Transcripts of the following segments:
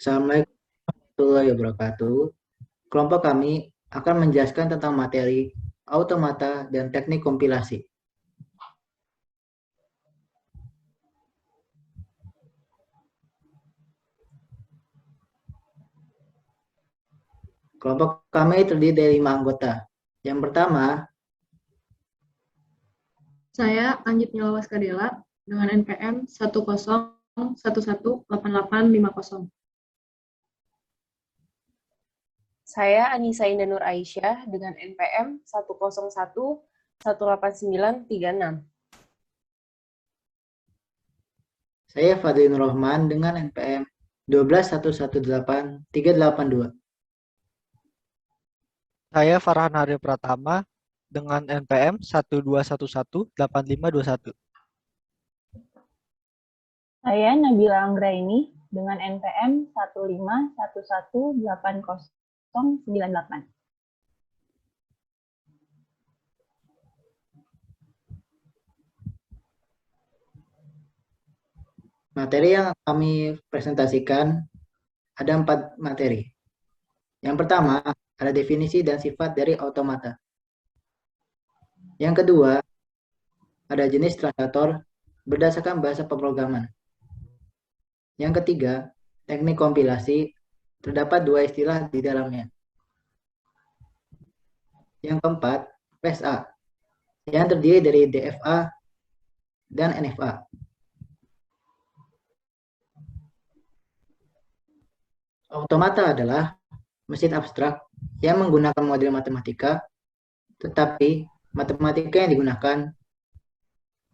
Assalamualaikum warahmatullahi wabarakatuh. Kelompok kami akan menjelaskan tentang materi automata dan teknik kompilasi. Kelompok kami terdiri dari 5 anggota. Yang pertama, Saya Anggit Nilawas Kadela dengan NPM 101188850. Saya Anissa Indah Nur Aisyah dengan NPM 101189936. saya Fadli Nur Rahman dengan NPM 121183882. Saya Farhan Hari Pratama dengan NPM 1211851. Saya Nabila Anggraini dengan NPM 151180098. Materi yang kami presentasikan ada 4 materi. Yang pertama, ada definisi dan sifat dari automata. Yang kedua, ada jenis translator berdasarkan bahasa pemrograman. Yang ketiga, teknik kompilasi, terdapat 2 istilah di dalamnya. Yang keempat, PSA, yang terdiri dari DFA dan NFA. Automata adalah mesin abstrak yang menggunakan model matematika, tetapi matematika yang digunakan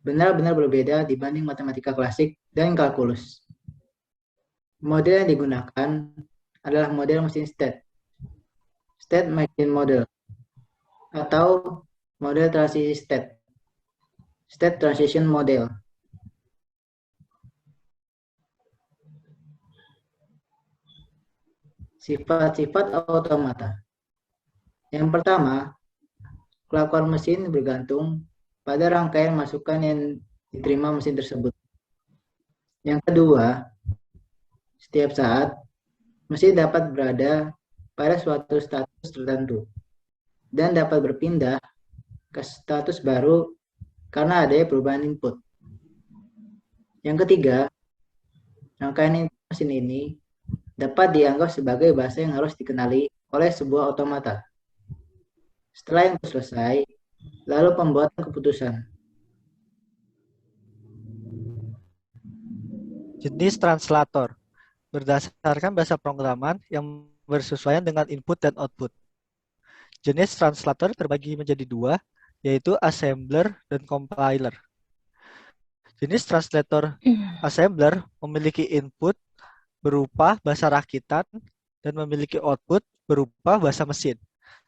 benar-benar berbeda dibanding matematika klasik dan kalkulus. Model yang digunakan adalah model mesin state machine model, atau model transisi state transition model. Sifat-sifat automata. Yang pertama, kelakuan mesin bergantung pada rangkaian masukan yang diterima mesin tersebut. Yang kedua, setiap saat mesin dapat berada pada suatu status tertentu dan dapat berpindah ke status baru karena adanya perubahan input. Yang ketiga, rangkaian mesin ini dapat dianggap sebagai bahasa yang harus dikenali oleh sebuah automata. Setelah itu selesai, lalu pembuatan keputusan. Jenis translator berdasarkan bahasa pemrograman yang bersesuaian dengan input dan output. Jenis translator terbagi menjadi 2, yaitu assembler dan compiler. Jenis translator assembler memiliki input berupa bahasa rakitan dan memiliki output berupa bahasa mesin.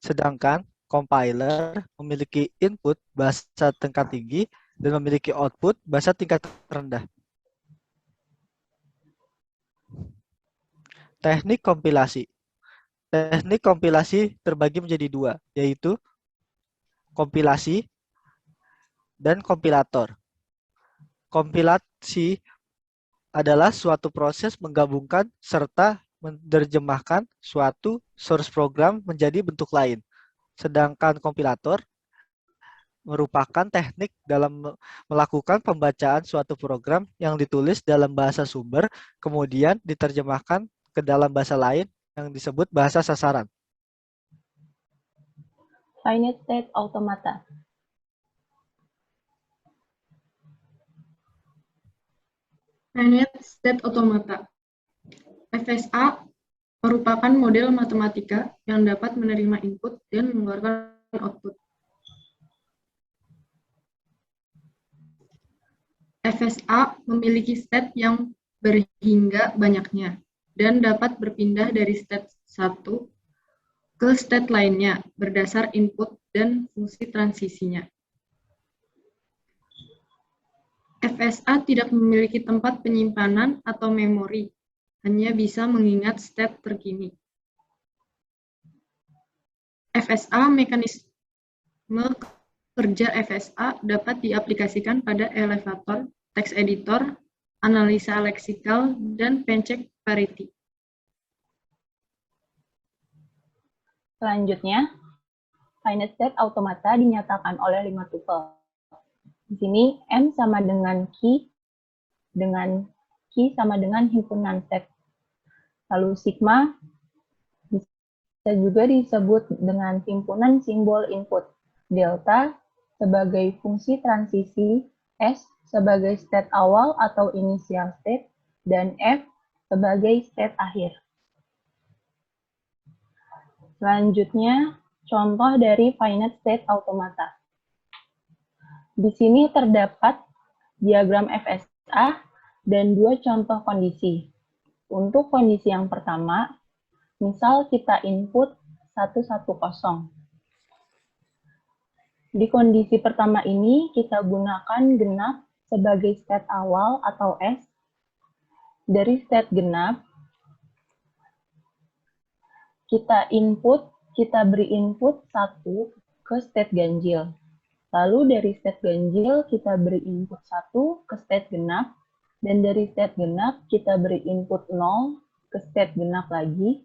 Sedangkan compiler memiliki input bahasa tingkat tinggi dan memiliki output bahasa tingkat rendah. Teknik kompilasi. Teknik kompilasi terbagi menjadi 2, yaitu kompilasi dan kompilator. Kompilasi adalah suatu proses menggabungkan serta menerjemahkan suatu source program menjadi bentuk lain. Sedangkan kompilator merupakan teknik dalam melakukan pembacaan suatu program yang ditulis dalam bahasa sumber, kemudian diterjemahkan ke dalam bahasa lain yang disebut bahasa sasaran. Finite state automata. Finite State Automata. FSA merupakan model matematika yang dapat menerima input dan mengeluarkan output. FSA memiliki state yang berhingga banyaknya dan dapat berpindah dari state 1 ke state lainnya berdasar input dan fungsi transisinya. FSA tidak memiliki tempat penyimpanan atau memori, hanya bisa mengingat state terkini. FSA mekanisme kerja FSA dapat diaplikasikan pada elevator, text editor, analisa leksikal, dan pencek parity. Selanjutnya, finite state automata dinyatakan oleh 5 tuple. Di sini M sama dengan Q sama dengan himpunan set. Lalu sigma bisa juga disebut dengan himpunan simbol input. Delta sebagai fungsi transisi, S sebagai state awal atau initial state, dan F sebagai state akhir. Selanjutnya, contoh dari finite state automata. Di sini terdapat diagram FSA dan 2 contoh kondisi. Untuk kondisi yang pertama, misal kita input 110. Di kondisi pertama ini, kita gunakan genap sebagai state awal atau S. Dari state genap, kita beri input 1 ke state ganjil. Lalu dari state ganjil kita beri input 1 ke state genap, dan dari state genap kita beri input 0 ke state genap lagi.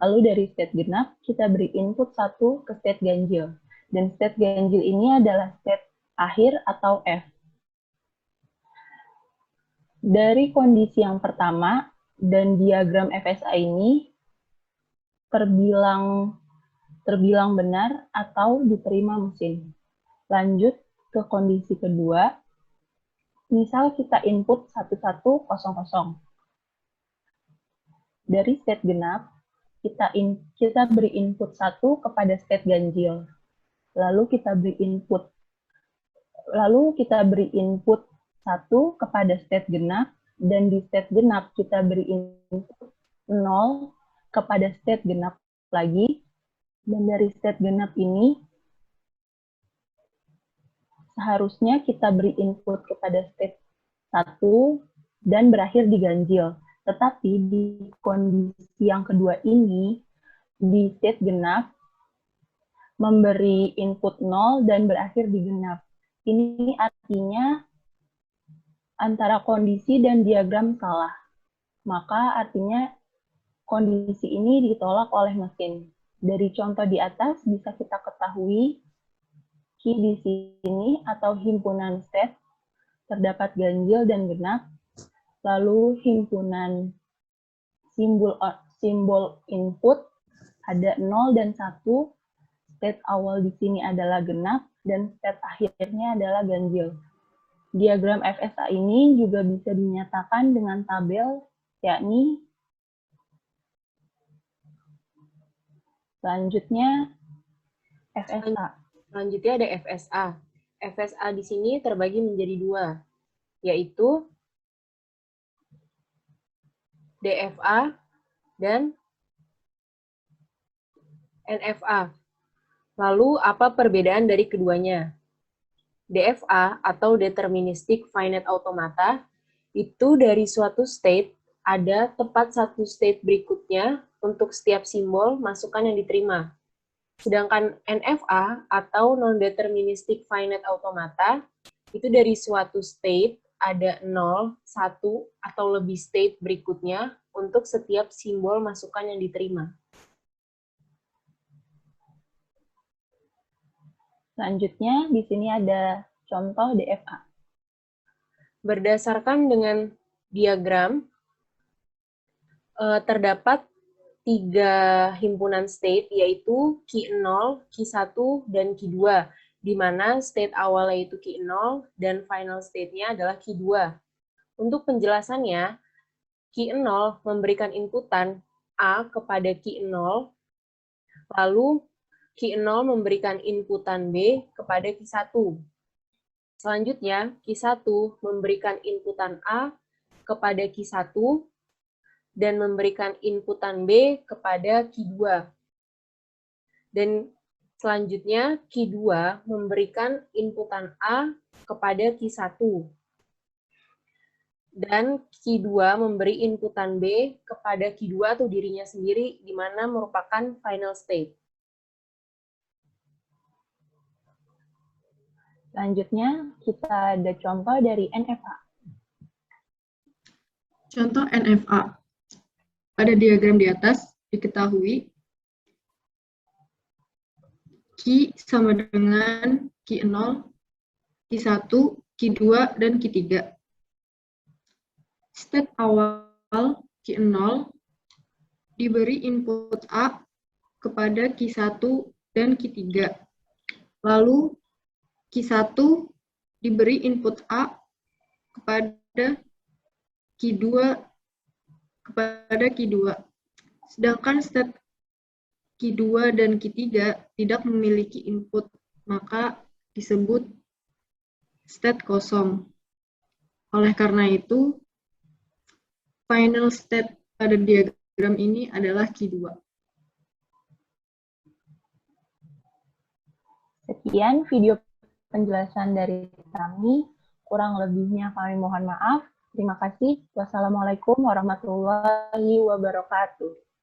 Lalu dari state genap kita beri input 1 ke state ganjil. Dan state ganjil ini adalah state akhir atau F. Dari kondisi yang pertama dan diagram FSA ini terbilang benar atau diterima mesin. Lanjut ke kondisi kedua, misal kita input 1100. Dari state genap, kita beri input 1 kepada state ganjil. Lalu kita beri input 1 kepada state genap, dan di state genap kita beri input 0 kepada state genap lagi, dan dari state genap ini seharusnya kita beri input kepada state 1 dan berakhir di ganjil. Tetapi di kondisi yang kedua ini, di state genap memberi input 0 dan berakhir di genap. Ini artinya antara kondisi dan diagram salah. Maka artinya kondisi ini ditolak oleh mesin. Dari contoh di atas bisa kita ketahui key di sini atau himpunan state terdapat ganjil dan genap. Lalu himpunan simbol input ada 0 dan 1. State awal di sini adalah genap dan state akhirnya adalah ganjil. Diagram FSA ini juga bisa dinyatakan dengan tabel, yakni selanjutnya FSA. Selanjutnya ada FSA. FSA di sini terbagi menjadi 2, yaitu DFA dan NFA. Lalu, apa perbedaan dari keduanya? DFA atau Deterministic Finite Automata itu dari suatu state ada tepat satu state berikutnya untuk setiap simbol masukan yang diterima. Sedangkan NFA atau Non-Deterministic Finite Automata itu dari suatu state ada 0, 1, atau lebih state berikutnya untuk setiap simbol masukan yang diterima. Selanjutnya, di sini ada contoh DFA. Berdasarkan dengan diagram, terdapat 3 himpunan state, yaitu Q0, Q1, dan Q2, di mana state awalnya itu Q0 dan final state-nya adalah Q2. Untuk penjelasannya, Q0 memberikan inputan A kepada Q0, lalu Q0 memberikan inputan B kepada Q1. Selanjutnya, Q1 memberikan inputan A kepada Q1 dan memberikan inputan B kepada Q2. Dan selanjutnya, Q2 memberikan inputan A kepada Q1. Dan Q2 memberi inputan B kepada Q2 atau dirinya sendiri, di mana merupakan final state. Selanjutnya, kita ada contoh dari NFA. Contoh NFA. Pada diagram di atas diketahui Q sama dengan Q0, Q1, Q2, dan Q3. State awal Q0 diberi input A kepada Q1 dan Q3. Lalu Q1 diberi input A kepada Q2 Sedangkan state Q2 dan Q3 tidak memiliki input, maka disebut state kosong. Oleh karena itu, final state pada diagram ini adalah Q2. Sekian video penjelasan dari kami. Kurang lebihnya kami mohon maaf. Terima kasih. Wassalamualaikum warahmatullahi wabarakatuh.